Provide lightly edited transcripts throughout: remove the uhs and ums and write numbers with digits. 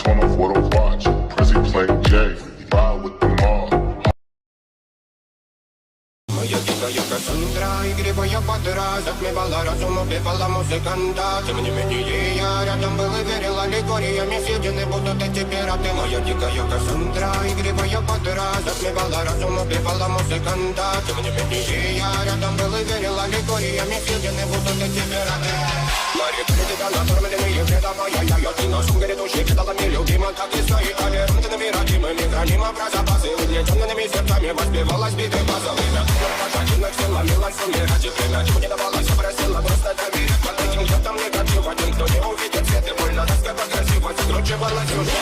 turn off what I watch. Prezi playing Jay, ride with the mob. Моя дикая Кассандра, игривая подра, затмевала разум, убивала музыканта. Тем не менее я рядом был и верила легориями, съедены будут эти пираты. Моя дикая Кассандра, игривая подра, затмевала разум, убивала музыканта. Тем не менее я рядом был и верила легориями, съедены будут эти пираты. Мари, тебя накормленные предавая, я ты нашим грядущий кидалами любима, как и свои толерантными родимыми, хранимо про запасы, угнетенными сердцами воспевалась биты базовыми. Пожатинок сила, милость умирать и время, чего не давалось, просила просто доверять. Под этим я там негатив, один, кто не увидит свет, и больно раскопа красиво, закручивала сюжет.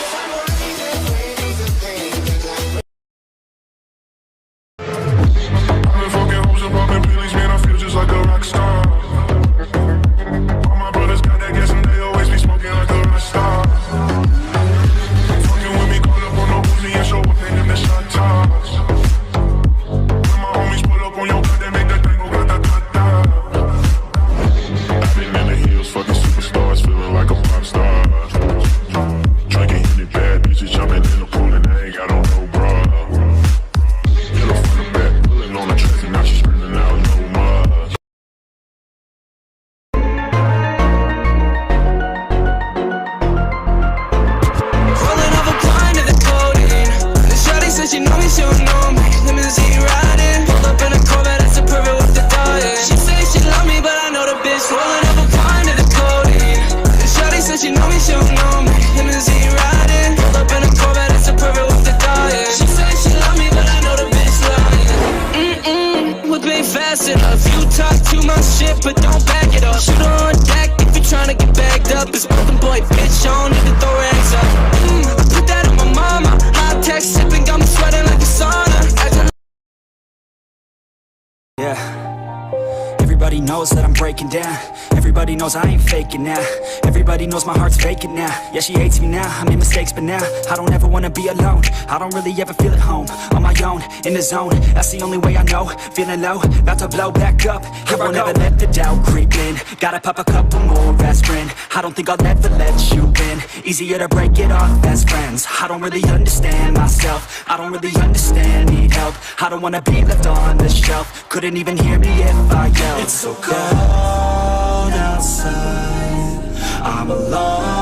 Everybody knows that I'm breaking down. Everybody knows I ain't faking now. Everybody knows my heart's vacant now. Yeah, she hates me now, I made mistakes but now I don't ever wanna be alone. I don't really ever feel at home. On my own, in the zone, that's the only way I know. Feeling low, about to blow back up. I won't ever let the doubt creep in. Gotta pop a couple more aspirin. I don't think I'll ever let you in. Easier to break it off best friends. I don't really understand myself. I don't really understand, need help. I don't wanna be left on the shelf. Couldn't even hear me if I yelled. It's so cold outside, I'm alone